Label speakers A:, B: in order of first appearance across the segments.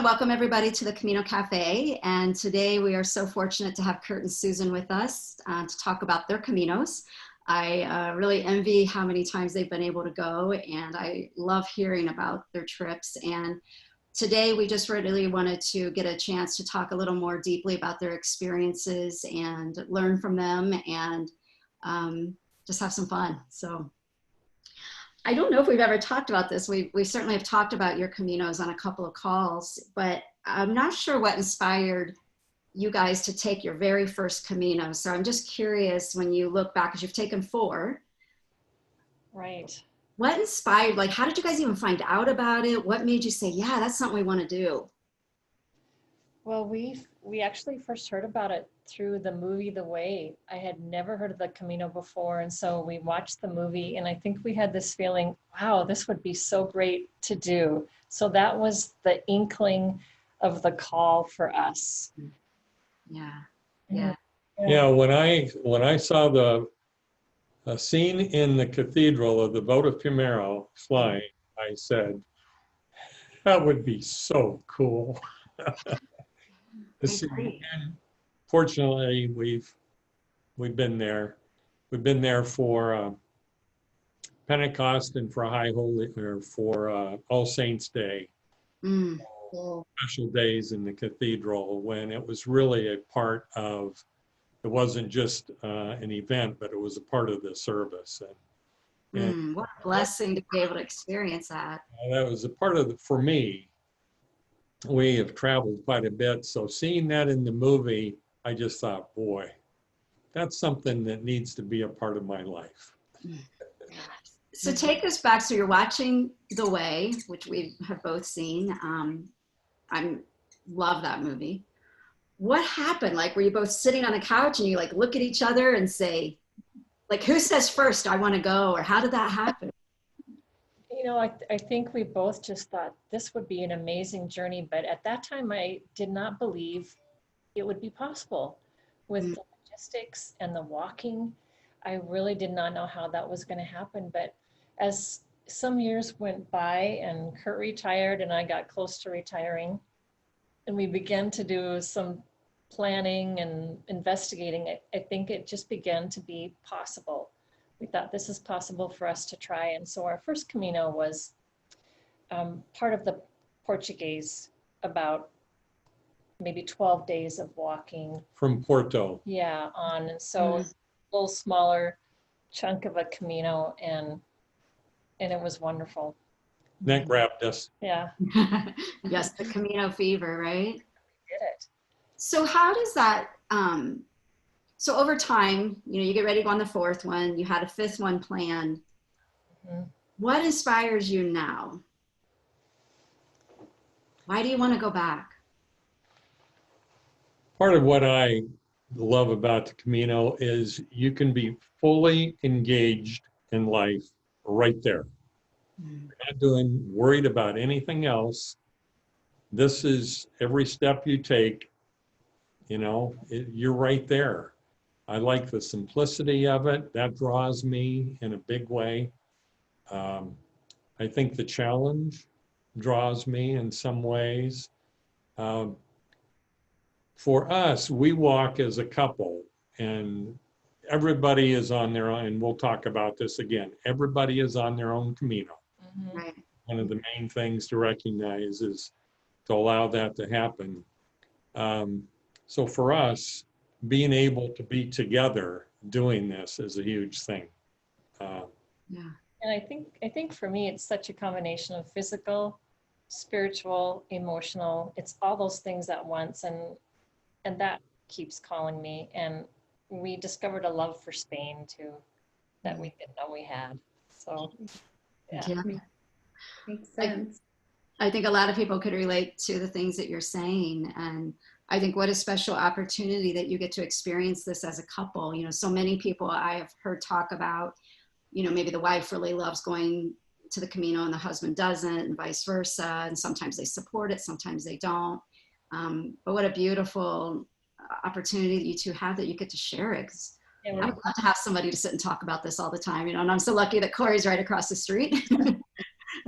A: to welcome everybody to the Camino Cafe. And today we are so fortunate to have Curt and Susan with us to talk about their Caminos. I really envy how many times they've been able to go, and I love hearing about their trips. And today we just really wanted to get a chance to talk a little more deeply about their experiences and learn from them and just have some fun. So I don't know if we've ever talked about this. We certainly have talked about your Caminos on a couple of calls, but I'm not sure what inspired you guys to take your very first Camino. So I'm just curious, when you look back, because you've taken 4.
B: Right.
A: What inspired, like, how did you guys even find out about it? What made you say, yeah, that's something we want to do?
B: Well, we actually first heard about it through the movie The Way. I had never heard of the Camino before, and so we watched the movie, and I think we had this feeling, wow, this would be so great to do. So that was the inkling of the call for us.
C: Yeah, when I saw the scene in the cathedral of the boat of Primero flying, I said, that would be so cool. And fortunately, we've been there. We've been there for Pentecost and for High Holy, or for All Saints Day.
A: Cool.
C: Special days in the cathedral when it was really a part of. It wasn't just an event, but it was a part of the service. And
A: What a blessing to be able to experience that.
C: that was a part of for me. We have traveled quite a bit, so seeing that in the movie, I just thought, boy, that's something that needs to be a part of my life.
A: So take us back. So you're watching The Way, which we have both seen. I love that movie. What happened? Like, were you both sitting on the couch and you like look at each other and say, like, who says first, I want to go? Or how did that happen?
B: You know, I think we both just thought this would be an amazing journey, but at that time I did not believe it would be possible with the logistics and the walking. I really did not know how that was going to happen, but as some years went by and Curt retired and I got close to retiring, and we began to do some planning and investigating, I think it just began to be possible. We thought this is possible for us to try. And so our first Camino was part of the Portuguese, about maybe 12 days of walking.
C: From Porto.
B: Yeah, on. And so a little smaller chunk of a Camino, and it was wonderful.
C: That grabbed us.
B: Yeah.
A: Yes, the Camino fever, right?
B: We did it.
A: So how does that, so over time, you know, you get ready to go on the 4th one, you had a 5th one planned. What inspires you now? Why do you want to go back? Part
C: of what I love about the Camino is you can be fully engaged in life right there. You're not worried about anything else. This is every step you take, you know, you're right there. I like the simplicity of it. That draws me in a big way. I think the challenge draws me in some ways. For us, we walk as a couple, and everybody is on their own, and we'll talk about this again. Everybody is on their own Camino.
A: Right.
C: One of the main things to recognize is to allow that to happen. So for us, being able to be together doing this is a huge thing.
A: Yeah.
B: And I think for me, it's such a combination of physical, spiritual, emotional. It's all those things at once, and that keeps calling me. And we discovered a love for Spain too, that we didn't know we had. So yeah.
D: Makes sense.
A: I think a lot of people could relate to the things that you're saying, and I think what a special opportunity that you get to experience this as a couple. You know, so many people I have heard talk about, you know, maybe the wife really loves going to the Camino and the husband doesn't, and vice versa. And sometimes they support it, sometimes they don't. But what a beautiful opportunity that you two have, that you get to share it. I would love to have somebody to sit and talk about this all the time, you know, and I'm so lucky that Corrie's right across the street.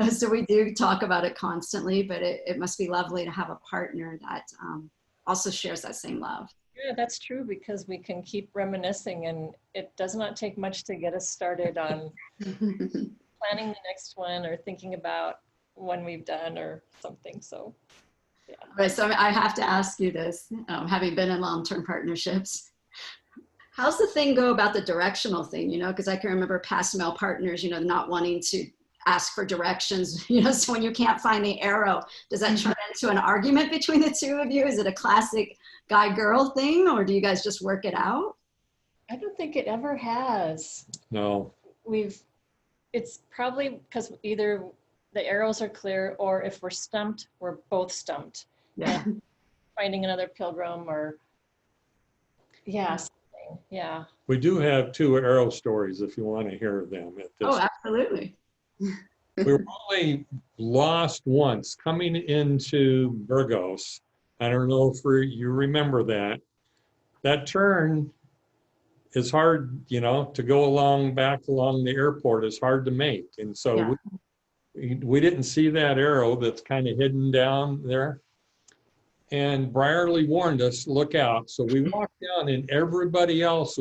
A: So we do talk about it constantly, but it must be lovely to have a partner that also shares that same love.
B: Yeah, that's true, because we can keep reminiscing, and it does not take much to get us started on planning the next one or thinking about one we've done or something. So, yeah.
A: Right, so I have to ask you this, having been in long-term partnerships, how's the thing go about the directional thing, because I can remember past male partners, not wanting to ask for directions, so when you can't find the arrow, does that turn into an argument between the two of you? Is it a classic guy-girl thing, or do you guys just work it out?
B: I don't think it ever has.
C: No.
B: It's probably because either the arrows are clear, or if we're stumped, we're both stumped.
A: Yeah.
B: And finding another pilgrim, or something. Yeah.
C: We do have 2 arrow stories if you want to hear them at this.
A: Oh, absolutely.
C: We were only lost once coming into Burgos. I don't know if you remember that. That turn is hard, to go back along the airport is hard to make. And so we didn't see that arrow that's kind of hidden down there. And Brierly warned us, look out. So we walked down, and everybody else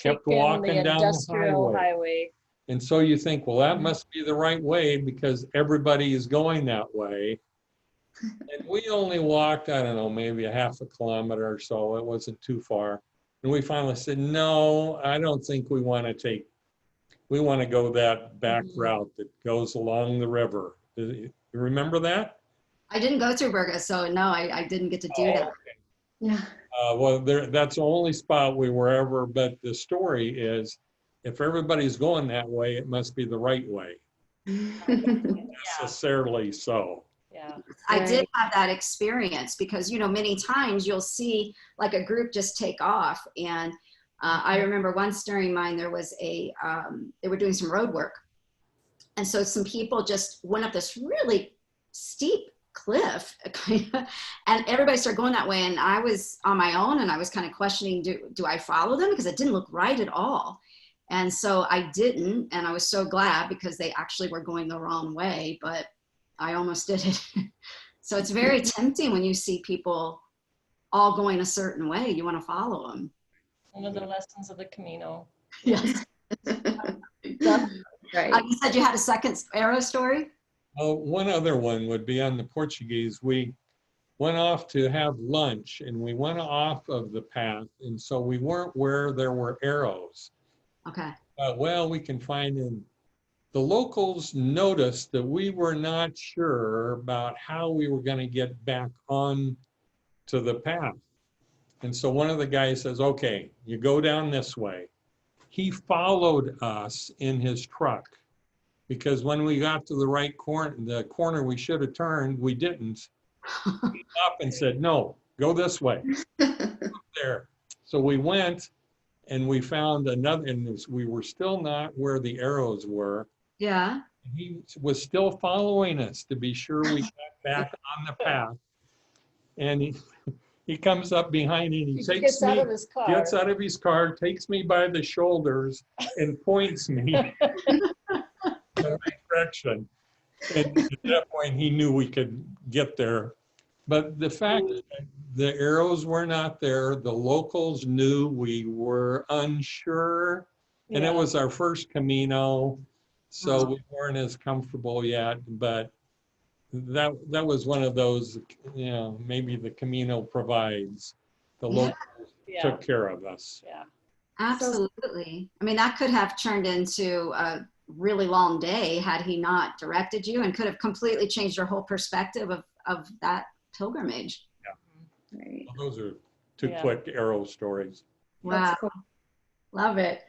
C: kept walking down the highway. And so you think, well, that must be the right way because everybody is going that way. And we only walked, I don't know, maybe a half a kilometer or so. It wasn't too far. And we finally said, no, I don't think we want to go that back route that goes along the river. You remember that?
A: I didn't go through Burgos, so no, I didn't get to do that.
C: Okay.
D: Yeah.
C: Well, that's the only spot we were ever, but the story is, if everybody's going that way, it must be the right way. Necessarily so.
B: Yeah.
A: I did have that experience because, many times you'll see like a group just take off. And I remember once during mine, there was they were doing some road work. And so some people just went up this really steep cliff and everybody started going that way. And I was on my own and I was kind of questioning, do I follow them? Because it didn't look right at all. And so I didn't, and I was so glad because they actually were going the wrong way, but I almost did it. So it's very tempting when you see people all going a certain way, you want to follow them.
B: One of the lessons of the Camino.
A: Yes.
D: Right.
A: You said you had a second arrow story?
C: One other one would be on the Portuguese. We went off to have lunch and we went off of the path. And so we weren't where there were arrows.
A: Okay.
C: Well, we can find in the locals noticed that we were not sure about how we were going to get back on to the path. And so one of the guys says, okay, you go down this way. He followed us in his truck because when we got to the right corner, the corner we should have turned, we didn't. He stopped and said, no, go this way. There. So we went and we found another, and we were still not where the arrows were.
A: Yeah.
C: He was still following us to be sure we got back on the path. And he comes up behind me and he
B: gets out of his car,
C: takes me by the shoulders and points me in the right direction. And at that point, he knew we could get there. But the fact that the arrows were not there, the locals knew we were unsure. And it was our first Camino, so we weren't as comfortable yet. But that was one of those, maybe the Camino provides. The locals took care of us.
B: Yeah.
A: Absolutely. I mean, that could have turned into a really long day had he not directed you, and could have completely changed your whole perspective of that pilgrimage.
C: Yeah.
D: Right.
C: Well, those are two quick arrow stories.
A: Wow.
D: Cool.
A: Love it.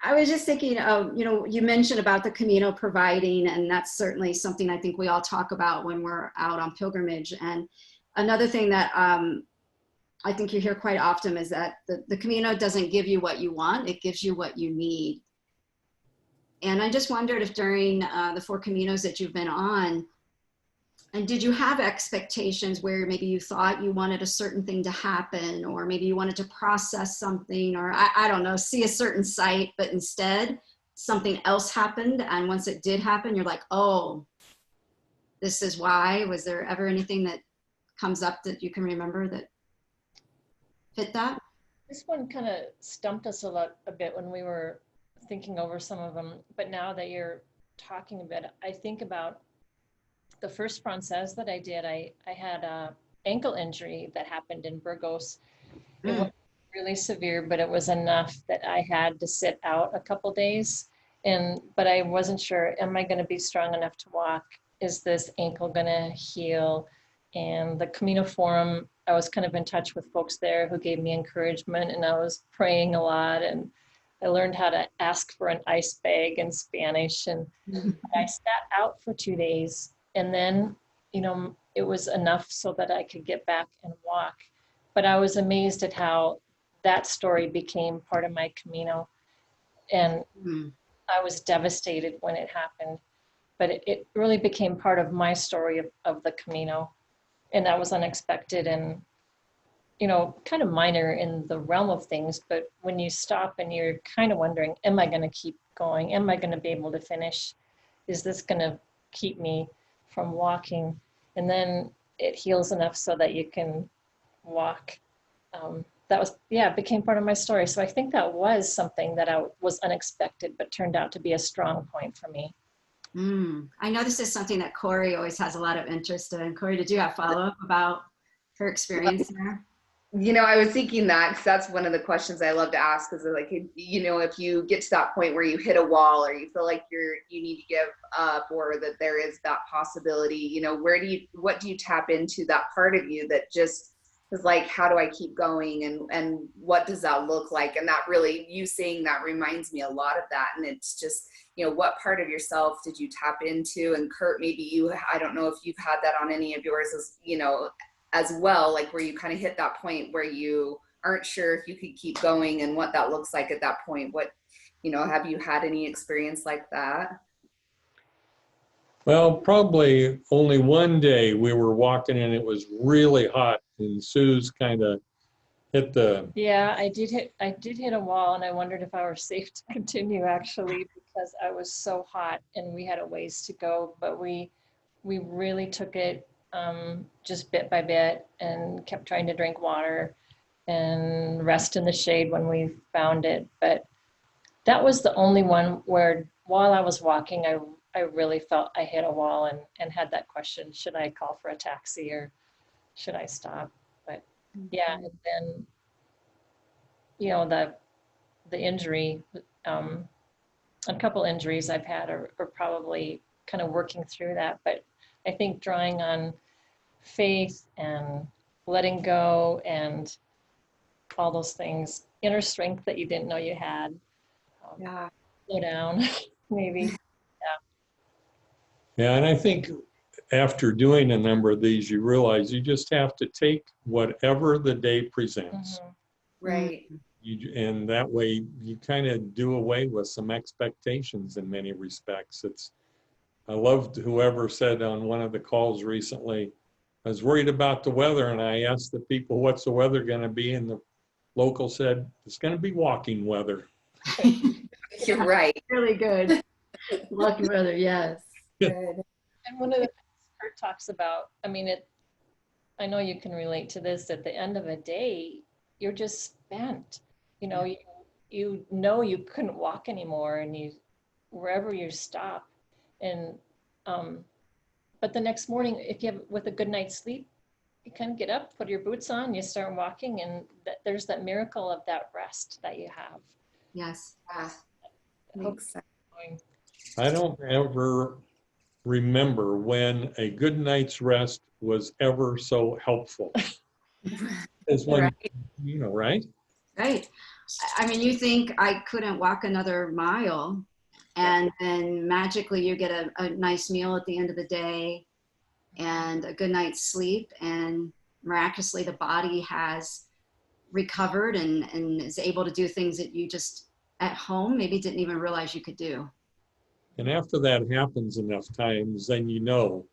A: I was just thinking of, you mentioned about the Camino providing, and that's certainly something I think we all talk about when we're out on pilgrimage. And another thing that I think you hear quite often is that the Camino doesn't give you what you want, it gives you what you need. And I just wondered if during the 4 Caminos that you've been on, and did you have expectations where maybe you thought you wanted a certain thing to happen, or maybe you wanted to process something, or I don't know, see a certain sight, but instead something else happened, and once it did happen, you're like, oh, this is why? Was there ever anything that comes up that you can remember that fit that?
B: This one kind of stumped us a bit when we were thinking over some of them, but now that you're talking a bit, I think about the first Frances that I did. I had a ankle injury that happened in Burgos. It wasn't really severe, but it was enough that I had to sit out a couple days. But I wasn't sure, am I going to be strong enough to walk? Is this ankle going to heal? And the Camino Forum, I was kind of in touch with folks there who gave me encouragement, and I was praying a lot, and I learned how to ask for an ice bag in Spanish, and I sat out for 2 days, and then, you know, it was enough so that I could get back and walk. But I was amazed at how that story became part of my Camino, and I was devastated when it happened, but it really became part of my story of the Camino. And that was unexpected and, you know, kind of minor in the realm of things. But when you stop and you're kind of wondering, am I going to keep going? Am I going to be able to finish? Is this going to keep me from walking? And then it heals enough so that you can walk. That was, yeah, it became part of my story. So I think that was something that was unexpected, but turned out to be a strong point for me.
A: I know this is something that Corrie always has a lot of interest in. Corrie, did you have follow-up about her experience there?
D: You know, I was thinking that because that's one of the questions I love to ask, is like, you know, if you get to that point where you hit a wall or you feel like you need to give up, or that there is that possibility, you know, what do you tap into that part of you that just is like, how do I keep going, and what does that look like? And that really, you saying that reminds me a lot of that. And it's just, you know, what part of yourself did you tap into? And Curt, maybe I don't know if you've had that on any of yours, as you know, as well, like where you kind of hit that point where you aren't sure if you could keep going and what that looks like at that point. What, you know, have you had any experience like that?
C: Well, probably only one day we were walking and it was really hot, and Sue's kind of hit the...
B: Yeah, I did hit a wall, and I wondered if I were safe to continue, actually, because I was so hot and we had a ways to go. But we really took it just bit by bit and kept trying to drink water and rest in the shade when we found it. But that was the only one where, while I was walking, I really felt I hit a wall and had that question, should I call for a taxi or should I stop? But yeah, and then, you know, the injury, a couple injuries I've had are probably kind of working through that. But I think drawing on faith and letting go and all those things, inner strength that you didn't know you had.
D: Yeah.
B: Slow down, maybe.
C: Yeah, and I think after doing a number of these, you realize you just have to take whatever the day presents.
D: Right.
C: And that way you kind of do away with some expectations in many respects. I loved whoever said on one of the calls recently, I was worried about the weather, and I asked the people, what's the weather going to be? And the local said, it's going to be walking weather.
D: You're right.
A: Really good. Walking weather, yes.
D: Good.
B: And one of the things Curt talks about, I mean, I know you can relate to this, at the end of a day, you're just spent. You know, you know you couldn't walk anymore, and wherever you stop. And but the next morning, if you have with a good night's sleep, you kind of get up, put your boots on, you start walking, and there's that miracle of that rest that you have.
A: Yes.
D: Yeah. Makes sense.
C: I don't ever remember when a good night's rest was ever so helpful. It's when,
D: Right.
C: you know, right?
A: Right. I mean, you think I couldn't walk another mile, and then magically you get a nice meal at the end of the day and a good night's sleep, and miraculously the body has recovered and is able to do things that you just at home maybe didn't even realize you could do.
C: And after that happens enough times, then you know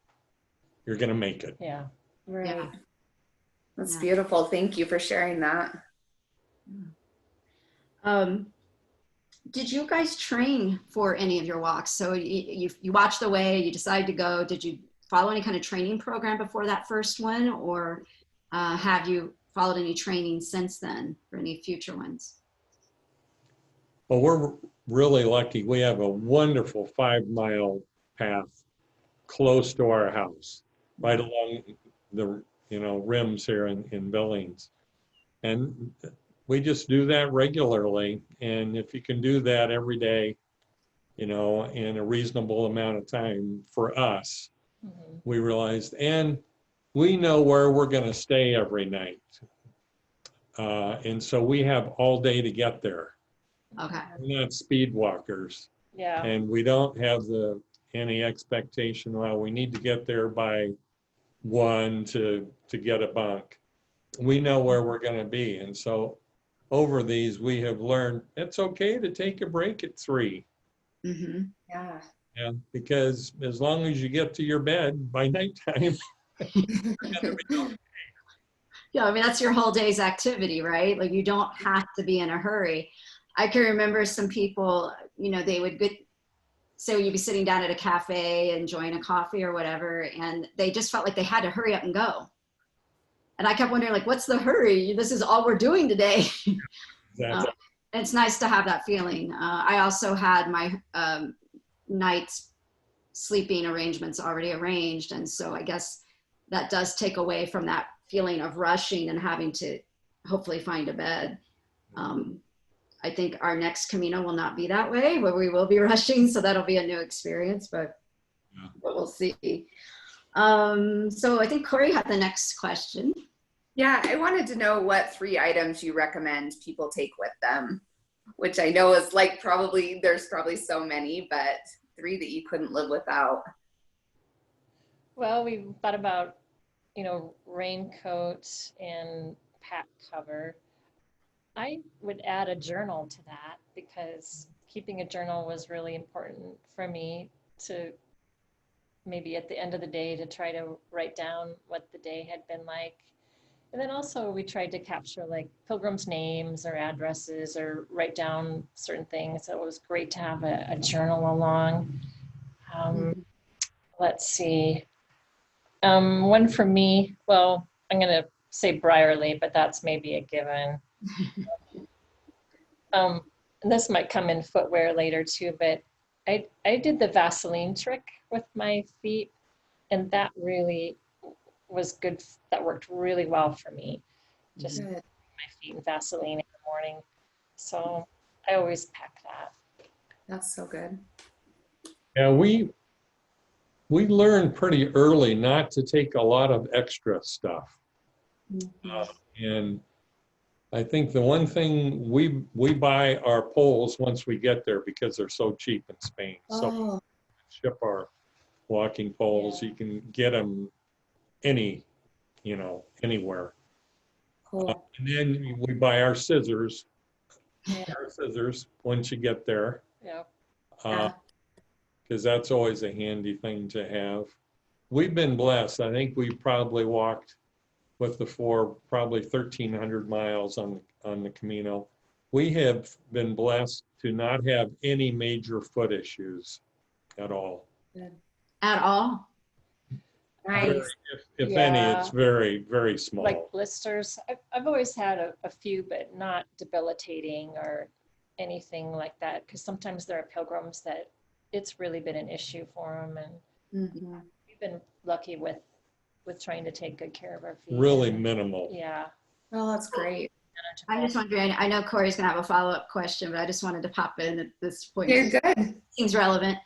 C: you're going to make it.
B: Yeah. Right.
A: Yeah.
D: That's
A: Yeah.
D: beautiful. Thank you for sharing that.
A: Did you guys train for any of your walks? So you watched the way, you decided to go. Did you follow any kind of training program before that first one, or have you followed any training since then for any future ones?
C: Well, we're really lucky. We have a wonderful 5-mile path close to our house, right along the rims here in Billings. And we just do that regularly. And if you can do that every day, in a reasonable amount of time for us, we realized, and we know where we're going to stay every night. And so we have all day to get there.
A: Okay.
C: We're not speed walkers.
B: Yeah.
C: And we don't have any expectation, well, we need to get there by 1 to get a bunk. We know where we're going to be. And so over these, we have learned it's okay to take a break at 3.
A: Mm-hmm.
D: Yeah.
C: Yeah, because as long as you get to your bed by nighttime, you're gonna be okay.
A: Yeah, I mean, that's your whole day's activity, right? Like, you don't have to be in a hurry. I can remember some people, they would so you'd be sitting down at a cafe enjoying a coffee or whatever, and they just felt like they had to hurry up and go. And I kept wondering, like, what's the hurry? This is all we're doing today.
C: Exactly.
A: It's nice to have that feeling. I also had my night's sleeping arrangements already arranged. And so I guess that does take away from that feeling of rushing and having to hopefully find a bed. I think our next Camino will not be that way, where we will be rushing. So that'll be a new experience, but we'll see. So I think Corrie had the next question.
D: Yeah, I wanted to know what 3 items you recommend people take with them, which I know is like there's probably so many, but 3 that you couldn't live without.
B: Well, we thought about, raincoat and pack cover. I would add a journal to that, because keeping a journal was really important for me, to maybe at the end of the day to try to write down what the day had been like. And then also we tried to capture like pilgrims' names or addresses, or write down certain things. So it was great to have a journal along. Let's see. One for me, well, I'm going to say Briarly, but that's maybe a given. And this might come in footwear later too, but I did the Vaseline trick with my feet, and that really was good. That worked really well for me. Just my feet in Vaseline in the morning. So I always pack that.
D: That's so good.
C: Yeah, we learned pretty early not to take a lot of extra stuff. And I think the one thing we buy our poles once we get there, because they're so cheap in Spain. So we ship our walking poles. You can get them anywhere.
D: Cool.
C: And then we buy our scissors. Our scissors once you get there.
B: Yeah.
C: Because that's always a handy thing to have. We've been blessed. I think we probably walked with the 4, probably 1,300 miles on the Camino. We have been blessed to not have any major foot issues at all.
A: At all?
D: Nice.
C: If any, it's very, very small.
B: Like blisters. I've always had a few, but not debilitating or anything like that, because sometimes there are pilgrims that it's really been an issue for them, and we've been lucky with trying to take good care of our feet.
C: Really minimal.
B: Yeah.
D: Well, that's great.
A: I'm just wondering, I know Corrie's gonna have a follow-up question, but I just wanted to pop in at this point.
D: You're good.
A: Seems relevant.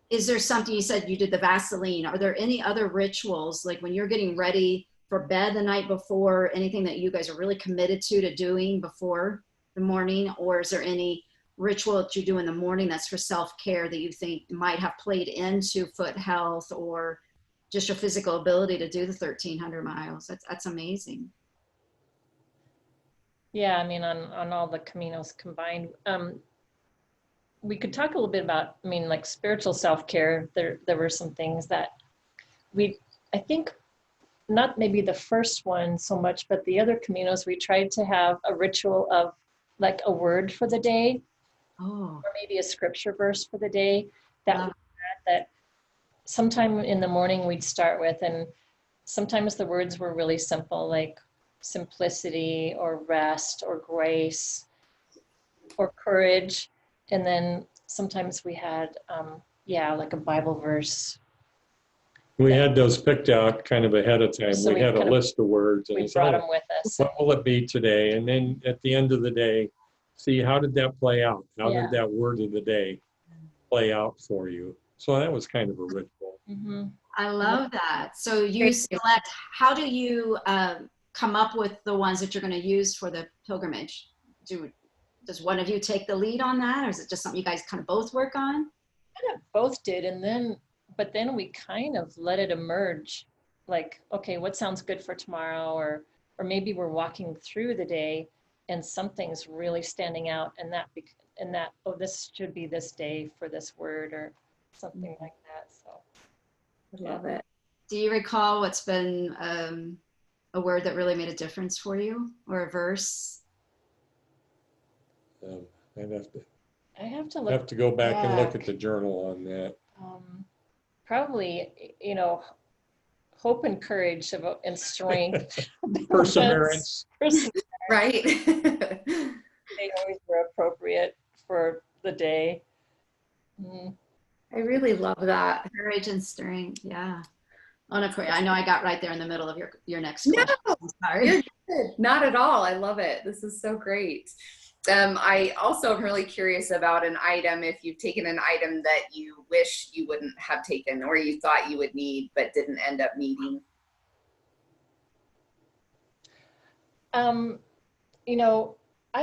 A: Is there something, you said you did the Vaseline, are there any other rituals, like when you're getting ready for bed the night before, anything that you guys are really committed to doing before the morning? Or is there any ritual that you do in the morning that's for self-care that you think might have played into foot health or just your physical ability to do the 1,300 miles? That's amazing.
B: Yeah, I mean, on all the Caminos combined, we could talk a little bit about, I mean, like spiritual self-care. There were some things that I think, not maybe the first one so much, but the other Caminos, we tried to have a ritual of like a word for the day.
A: Oh,
B: or maybe a scripture verse for the day that
A: wow.
B: we had, that sometime in the morning we'd start with. And sometimes the words were really simple, like simplicity or rest or grace or courage. And then sometimes we had, like a Bible verse.
C: We had those picked out kind of ahead of time.
B: So
C: We had a list of words, and
B: we
C: it's,
B: brought
C: oh,
B: them with us.
C: what will it be today? And then at the end of the day, see, how did that play out? How
B: Yeah.
C: did that word of the day play out for you? So that was kind of a ritual.
B: Mm-hmm.
A: I love that. So you select, how do you come up with the ones that you're going to use for the pilgrimage? Does one of you take the lead on that, or is it just something you guys kind of both work on?
B: Kind of both did, but then we kind of let it emerge, like, okay, what sounds good for tomorrow, or maybe we're walking through the day and something's really standing out, and that oh, this should be this day for this word or something like that. So
D: I love it.
A: Do you recall what's been a word that really made a difference for you, or a verse?
C: I'd
B: I have to
C: have to go back and look
A: back.
C: at the journal on that.
B: Probably, hope and courage and strength.
C: Perseverance.
D: Right.
B: They always were appropriate for the day.
D: I really love that.
A: Courage and strength, yeah. Oh, no, Corrie, I know I got right there in the middle of your next question.
D: No,
A: I'm sorry.
D: you're good. Not at all. I love it. This is so great. I also am really curious about an item, if you've taken an item that you wish you wouldn't have taken, or you thought you would need but didn't end up needing.
B: I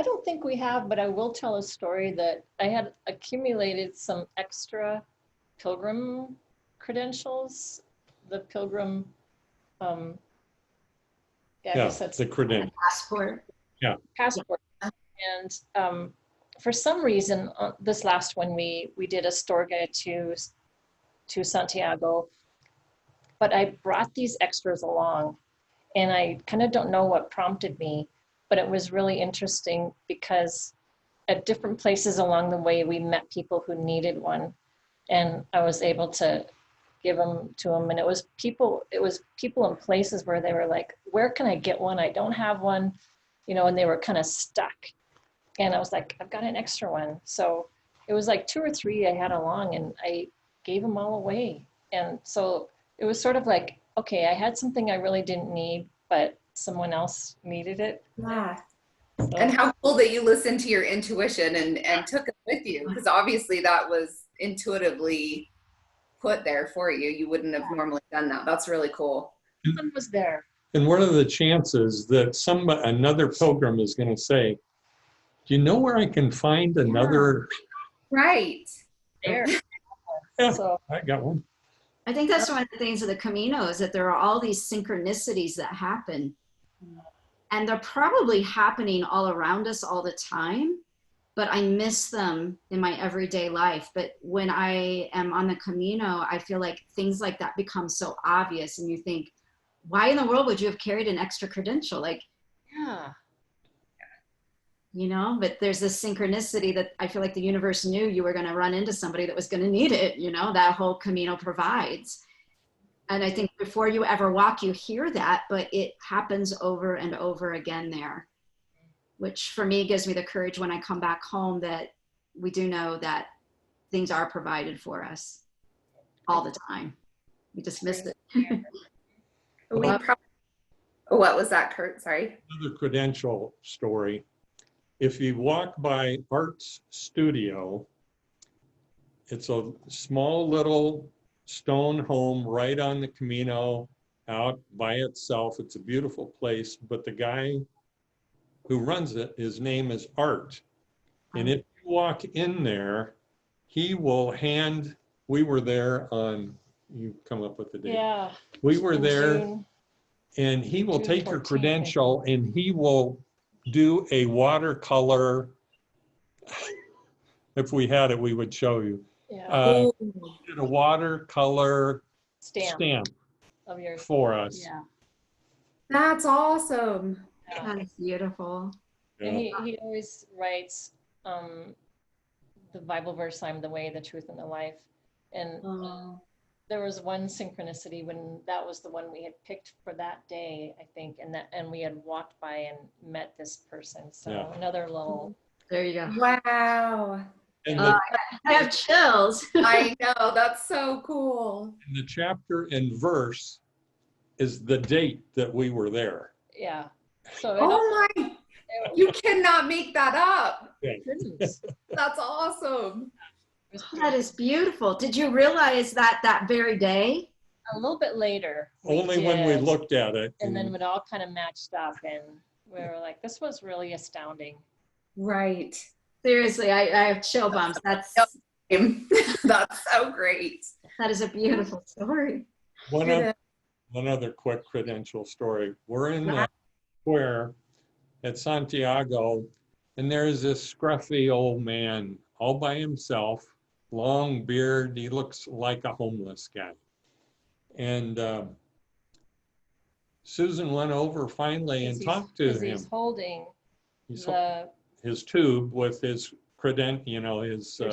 B: don't think we have, but I will tell a story that I had accumulated some extra pilgrim credentials. The pilgrim, I guess that's
C: the credential.
A: Passport.
C: Yeah.
B: Passport. And for some reason, this last one, we did a store guide to Santiago, but I brought these extras along, and I kind of don't know what prompted me, but it was really interesting because at different places along the way, we met people who needed one, and I was able to give them to them. And it was people in places where they were like, where can I get one? I don't have one, and they were kind of stuck. And I was like, I've got an extra one. So it was like 2 or 3 I had along, and I gave them all away. And so it was sort of like, okay, I had something I really didn't need, but someone else needed it.
D: Yeah.
B: So,
D: And how cool that you listened to your intuition and took it with you, because obviously that was intuitively put there for you. You wouldn't have normally done that. That's really cool.
B: someone was there.
C: And what are the chances that another pilgrim is going to say, do you know where I can find another?
D: Right.
B: There.
C: Yeah,
B: So
C: I got one.
A: I think that's one of the things of the Camino, is that there are all these synchronicities that happen. And they're probably happening all around us all the time, but I miss them in my everyday life. But when I am on the Camino, I feel like things like that become so obvious, and you think, why in the world would you have carried an extra credential? Like,
B: yeah.
A: But there's this synchronicity that I feel like the universe knew you were going to run into somebody that was going to need it. That whole Camino provides. And I think before you ever walk, you hear that, but it happens over and over again there, which for me gives me the courage when I come back home that we do know that things are provided for us all the time. We just missed it.
D: What was that, Curt? Sorry.
C: Another credential story. If you walk by Art's studio, it's a small little stone home right on the Camino, out by itself. It's a beautiful place, but the guy who runs it, his name is Art. And if you walk in there, he will we were there on, you come up with the date.
B: Yeah.
C: We were
B: In
C: there,
B: June.
C: and he will
B: June
C: take your
B: 14th,
C: credential and he will do a watercolor. If we had it, we would show you.
B: Yeah.
C: Did a watercolor
B: Stamp of your.
C: for us.
A: Yeah,
D: That's awesome.
A: that's beautiful.
B: And he always writes the Bible verse, I'm the way, the truth, and the life. And there was one synchronicity when that was the one we had picked for that day, I think, and we had walked by and met this person. So another little.
A: There you go.
D: Wow.
C: And
A: I have chills.
D: I know, that's so cool.
C: the chapter and verse is the date that we were there.
B: Yeah. So
D: Oh my, you cannot make that up.
B: goodness.
D: That's awesome.
A: That is beautiful. Did you realize that very day?
B: A little bit later.
C: Only when we
B: did.
C: looked at it.
B: And then it all kind of matched up, and we were like, this was really astounding.
D: Right.
A: Seriously, I have chill bumps. That's
D: so great.
A: that is a beautiful story.
C: One other quick credential story. We're in the square at Santiago, and there's this scruffy old man all by himself, long beard. He looks like a homeless guy. And Susan went over finally and talked to him.
B: He's holding
C: his tube with his his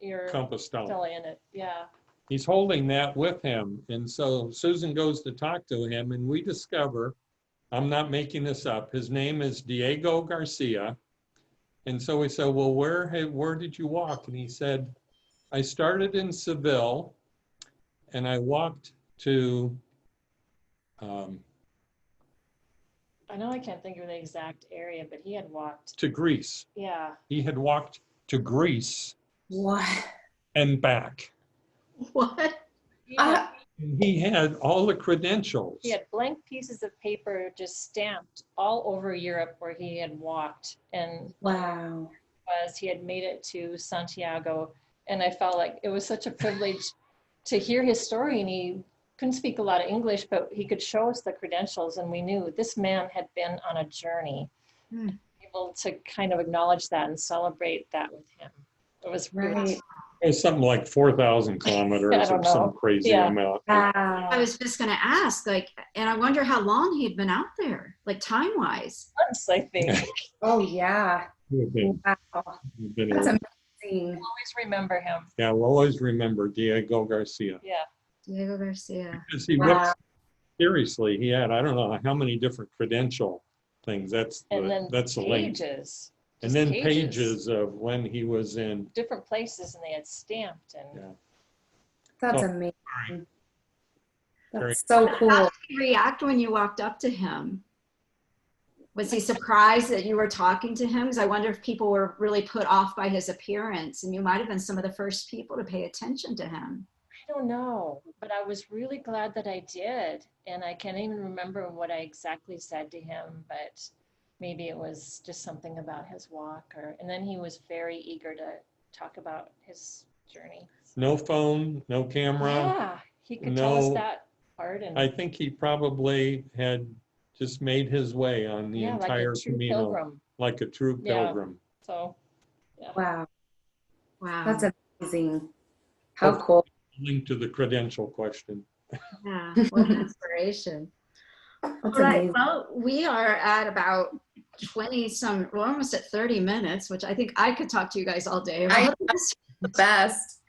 B: your
C: compass stone.
B: Stella in it. Yeah.
C: He's holding that with him. And so Susan goes to talk to him, and we discover, I'm not making this up, his name is Diego Garcia. And so we said, well, where did you walk? And he said, I started in Seville, and I walked to,
B: I know I can't think of the exact area, but he had walked.
C: to Greece.
B: Yeah.
C: He had walked to Greece
D: What?
C: and back.
A: What?
C: And he had all the credentials.
B: He had blank pieces of paper just stamped all over Europe where he had walked, and
D: Wow.
B: he had made it to Santiago, and I felt like it was such a privilege to hear his story. And he couldn't speak a lot of English, but he could show us the credentials, and we knew this man had been on a journey. Able to kind of acknowledge that and celebrate that with him. It was
D: Right.
C: It was something like 4,000 kilometers or some crazy amount.
D: Wow.
A: I was just going to ask, and I wonder how long he'd been out there, time-wise.
B: months, I think.
D: Oh yeah. Wow. That's amazing.
B: Always remember him.
C: Yeah, we'll always remember Diego Garcia.
B: Yeah.
A: Diego Garcia.
C: Because he
D: Wow.
C: looked, seriously, he had, I don't know how many different credential things. That's the link.
B: Pages.
C: And then pages of when he was in.
B: Different places, and they had stamped. And
C: Yeah.
D: That's
C: Oh,
D: amazing.
C: Very-
D: That's so
A: How
D: cool.
A: did he react when you walked up to him? Was he surprised that you were talking to him? Because I wonder if people were really put off by his appearance, and you might have been some of the first people to pay attention to him.
B: I don't know, but I was really glad that I did. And I can't even remember what I exactly said to him, but maybe it was just something about his walk. And then he was very eager to talk about his journey.
C: No phone, no camera.
B: Yeah, he could tell us
C: No-
B: that part. And
C: I think he probably had just made his way on the entire
B: like a true
C: Camino,
B: pilgrim.
C: like a true
B: Yeah.
C: pilgrim.
B: So, yeah.
D: Wow.
A: Wow.
D: That's amazing. How cool.
C: Link to the credential question.
A: Yeah, what an inspiration.
D: That's
A: All right,
D: amazing.
A: well, we are at about we're almost at 30 minutes, which I think I could talk to you guys all day about this.
D: The best.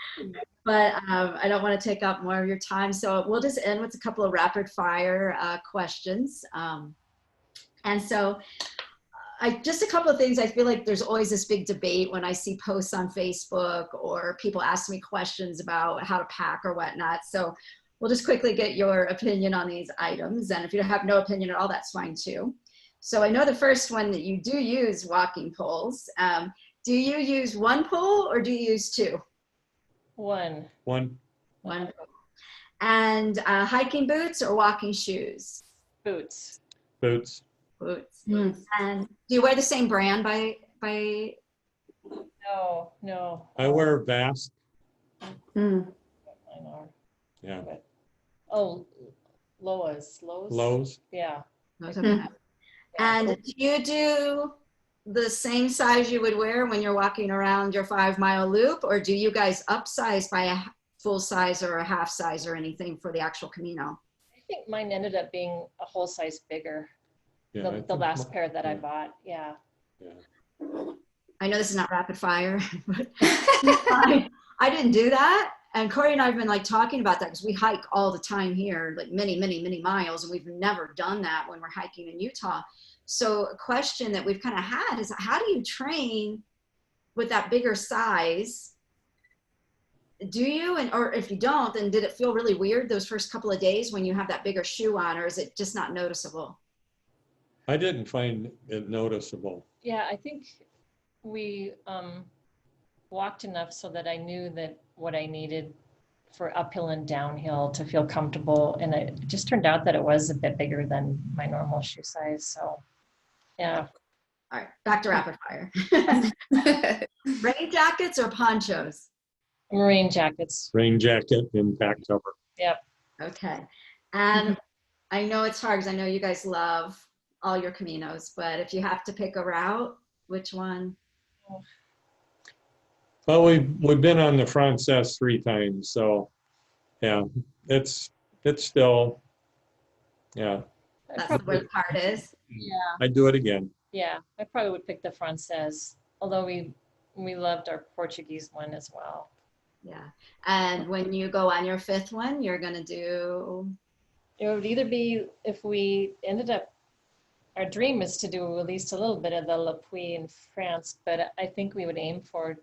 A: But I don't want to take up more of your time. So we'll just end with a couple of rapid fire questions. And so just a couple of things. I feel like there's always this big debate when I see posts on Facebook or people ask me questions about how to pack or whatnot. So we'll just quickly get your opinion on these items. And if you have no opinion at all, that's fine too. So I know the first one that you do use walking poles. Do you use one pole or do you use two?
B: One.
A: One pole. And hiking boots or walking shoes?
B: Boots.
C: Boots.
A: Boots. And do you wear the same brand by?
B: No.
C: I wear Vast.
D: Mm.
B: I know.
C: Yeah.
B: But, Lowe's.
C: Lowe's.
B: Yeah.
A: Okay. And do you do the same size you would wear when you're walking around your 5-mile loop, or do you guys upsize by a full size or a half size or anything for the actual Camino?
B: I think mine ended up being a whole size bigger.
C: Yeah, I
B: The
C: think
B: last pair that I bought. Yeah.
C: Yeah.
A: I know this is not rapid fire, but I didn't do that. And Corrie and I have been like talking about that because we hike all the time here, like many, many, many miles. And we've never done that when we're hiking in Utah. So a question that we've kind of had is, how do you train with that bigger size? Do you, or if you don't, then did it feel really weird those first couple of days when you have that bigger shoe on, or is it just not noticeable?
C: I didn't find it noticeable.
B: Yeah, I think we walked enough so that I knew that what I needed for uphill and downhill to feel comfortable. And it just turned out that it was a bit bigger than my normal shoe size. So, yeah.
A: All right, back to rapid fire. Rain jackets or ponchos?
B: Marine jackets.
C: Rain jacket and back cover.
B: Yep.
A: Okay. And I know it's hard because I know you guys love all your Caminos, but if you have to pick a route, which one?
C: Well, we've been on the Frances 3 times, so yeah, it's still, yeah.
A: That's where the part is.
B: Yeah.
C: I'd do it again.
B: Yeah, I probably would pick the Frances, although we loved our Portuguese one as well.
A: Yeah. And when you go on your 5th one, you're going to do?
B: It would either be, if we ended up, our dream is to do at least a little bit of the La Puy in France, but I think we would aim for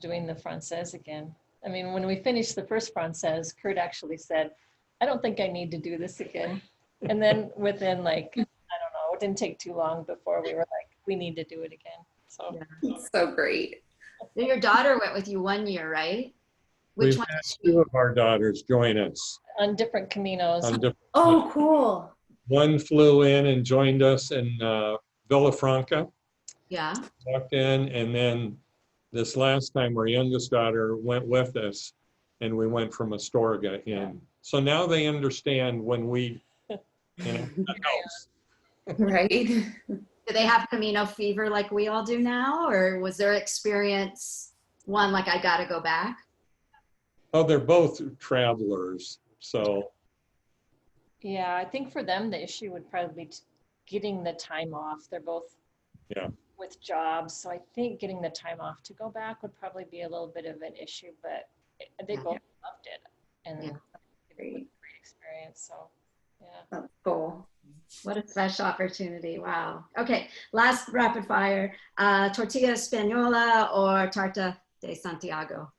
B: doing the Frances again. I mean, when we finished the first Frances, Curt actually said, I don't think I need to do this again. And then within like, I don't know, it didn't take too long before we were like, we need to do it again. So,
A: yeah.
D: So great.
A: Your daughter went with you 1 year, right? Which
C: We've
A: one?
C: had 2 of our daughters join us.
B: on different Caminos.
D: Oh, cool.
C: One flew in and joined us in Villafranca,
A: Yeah.
C: walked in, and then this last time our youngest daughter went with us, and we went from Astorga in. So now they understand when we, that helps.
D: Right.
A: Do they have Camino fever like we all do now? Or was their experience one like, I got to go back?
C: Oh, they're both travelers, so.
B: Yeah, I think for them, the issue would probably be getting the time off. They're both with jobs. So I think getting the time off to go back would probably be a little bit of an issue, but they both loved it. And it was a great experience. So, yeah.
D: That's cool.
A: What a special opportunity. Wow. Okay. Last rapid fire. Tortilla espanola or tarta de Santiago?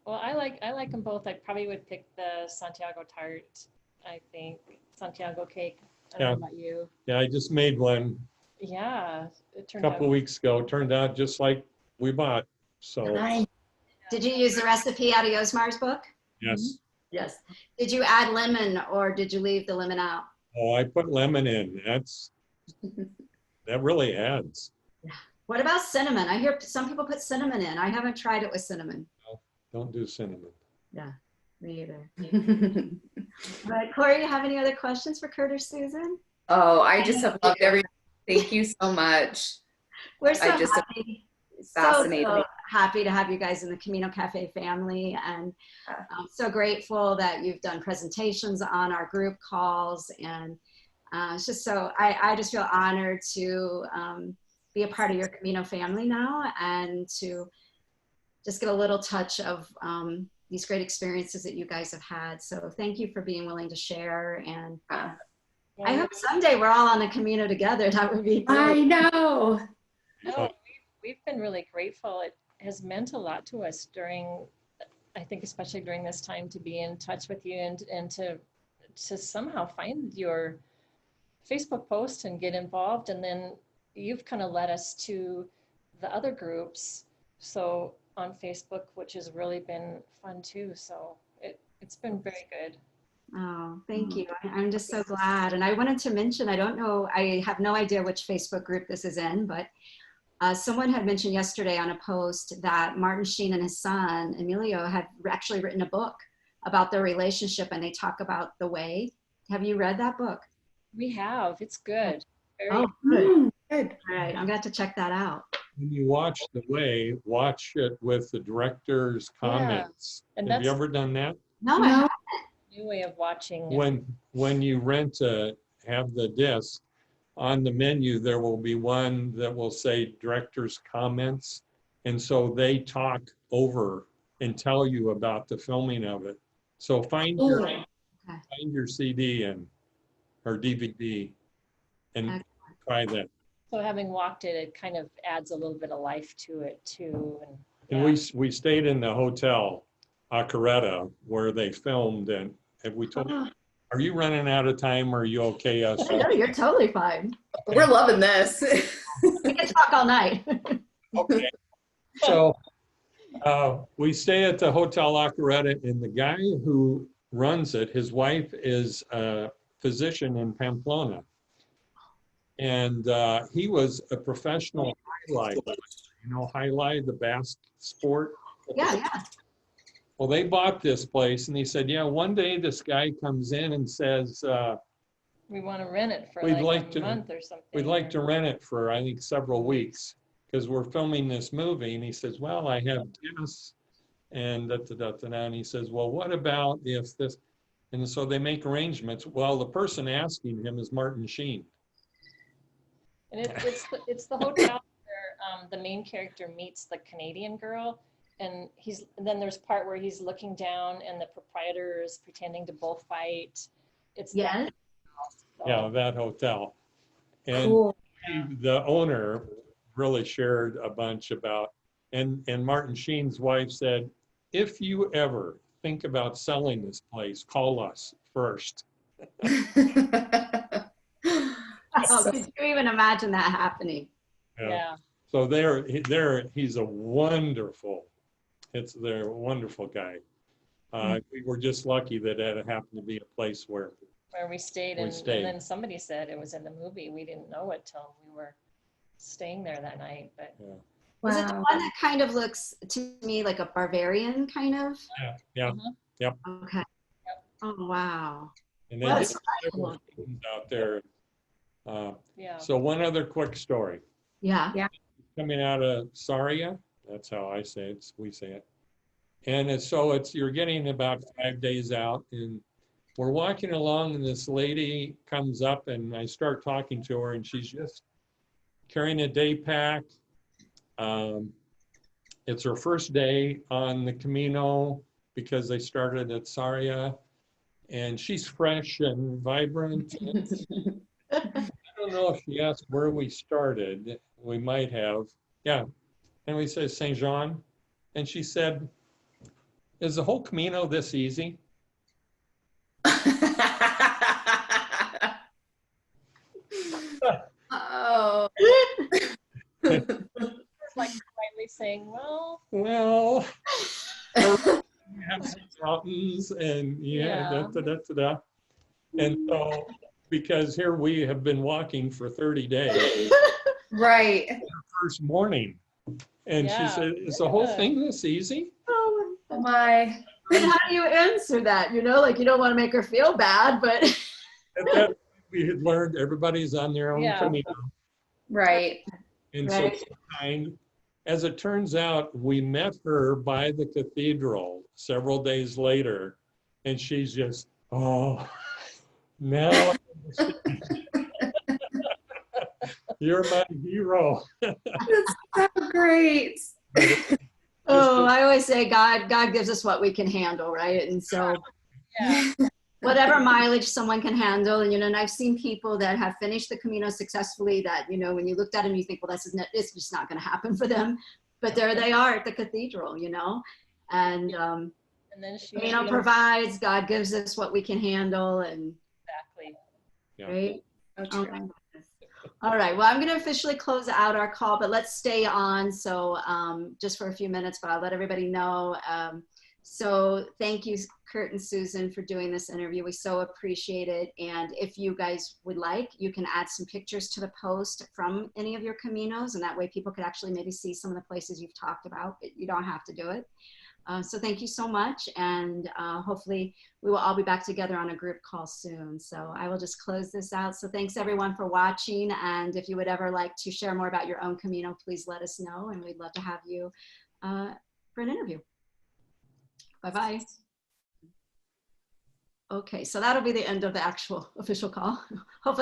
B: Well, I like them both. I probably would pick the Santiago tart. I think Santiago cake. I don't know about you.
C: Yeah, I just made one
B: Yeah, it
C: a
B: turned out.
C: couple of weeks ago. It turned out just like we bought. So
A: Nice. Did you use the recipe out of Yosmar's book?
C: yes.
A: Yes. Did you add lemon or did you leave the lemon out?
C: Oh, I put lemon in. That really adds.
A: What about cinnamon? I hear some people put cinnamon in. I haven't tried it with cinnamon.
C: Don't do cinnamon.
A: Yeah, me either. But Corrie, you have any other questions for Curt or Susan?
D: Oh, I just have loved everything. Thank you so much.
A: We're so
D: just
A: happy.
D: fascinating.
A: So happy to have you guys in the Camino Cafe family, and I'm so grateful that you've done presentations on our group calls, and it's just so I just feel honored to be a part of your Camino family now, and to just get a little touch of these great experiences that you guys have had. So thank you for being willing to share, and I hope someday we're all on the Camino together. That would be great.
D: I know.
B: No, we've been really grateful. It has meant a lot to us during, I think, especially during this time, to be in touch with you and to somehow find your Facebook post and get involved. And then you've kind of led us to the other groups. So on Facebook, which has really been fun too. So it's been very good.
A: Oh, thank you. I'm just so glad. And I wanted to mention, I don't know, I have no idea which Facebook group this is in, but someone had mentioned yesterday on a post that Martin Sheen and his son, Emilio, have actually written a book about their relationship, and they talk about the way. Have you read that book?
B: We have. It's good.
A: Very good. Good. All right. I'm going to have to check that out.
C: When you watch The Way, watch it with the director's comments.
B: And
C: Have you ever done that?
A: No, I haven't.
B: New way of watching.
C: When you rent have the disc, on the menu, there will be one that will say director's comments. And so they talk over and tell you about the filming of it. So find your CD and or DVD and try that.
B: So having walked it, it kind of adds a little bit of life to it too.
C: And we stayed in the hotel, Acaretta, where they filmed. And have we told you, are you running out of time or are you okay?
A: No, you're totally fine.
D: We're loving this.
A: We can talk all night.
C: Okay. So we stay at the Hotel Acaretta, and the guy who runs it, his wife is a physician in Pamplona. And he was a professional highlight. You know, highlight, the basket sport?
A: Yeah.
C: Well, they bought this place, and he said, yeah, one day this guy comes in and says,
B: we want to rent it for
C: like
B: a month or something.
C: we'd like to rent it for, I think, several weeks because we're filming this movie. And he says, well, I have guests and and he says, well, what about if this? And so they make arrangements. Well, the person asking him is Martin Sheen.
B: And it's the hotel where the main character meets the Canadian girl, and then there's part where he's looking down and the proprietor is pretending to bullfight. It's
A: Yeah.
C: Yeah, that hotel. And
D: Cool.
C: the owner really shared a bunch about, and Martin Sheen's wife said, if you ever think about selling this place, call us first.
A: Oh, could you even imagine that happening?
B: Yeah.
C: So he's a wonderful, they're a wonderful guy. We were just lucky that it happened to be a place where
B: we stayed, and then somebody said it was in the movie. We didn't know it till we were staying there that night. But
A: Is it the one that kind of looks to me like a Bavarian kind of?
C: Yeah. Yep.
A: Okay. Yep. Oh wow.
C: And they
A: Well,
C: get
A: it's
C: several things out there.
B: yeah.
C: So one other quick story.
A: Yeah.
C: Coming out of Saria, that's how I say it. We say it. And you're getting about 5 days out, and we're walking along, and this lady comes up, and I start talking to her, and she's just carrying a day pack. It's her first day on the Camino because they started at Saria, and she's fresh and vibrant. I don't know if she asked where we started. We might have. Yeah. And we said Saint Jean. And she said, is the whole Camino this easy?
D: Oh.
B: Like quietly saying, well,
C: we have some mountains and And so, because here we have been walking for 30 days.
D: Right.
C: First morning. And she said, is the whole thing this easy?
A: Oh
D: my.
A: And how do you answer that? You know, like you don't want to make her feel bad, but.
C: At that point, we had learned everybody's on their own Camino.
D: Right.
C: And so kind. As it turns out, we met her by the cathedral several days later, and she's just, oh, now you're my hero.
D: That's so great.
A: Oh, I always say God gives us what we can handle, right? And so whatever mileage someone can handle, and I've seen people that have finished the Camino successfully that, when you looked at them, you think, well, it's just not going to happen for them. But there they are at the cathedral, and
B: then
A: Camino provides, God gives us what we can handle, and right? Oh my goodness. All right, well, I'm going to officially close out our call, but let's stay on. So just for a few minutes, but I'll let everybody know. So thank you, Curt and Susan, for doing this interview. We so appreciate it. And if you guys would like, you can add some pictures to the post from any of your Caminos, and that way people could actually maybe see some of the places you've talked about, but you don't have to do it. So thank you so much. And hopefully we will all be back together on a group call soon. So I will just close this out. So thanks everyone for watching. And if you would ever like to share more about your own Camino, please let us know. And we'd love to have you for an interview. Bye-bye. Okay, so that'll be the end of the actual official call. Hopefully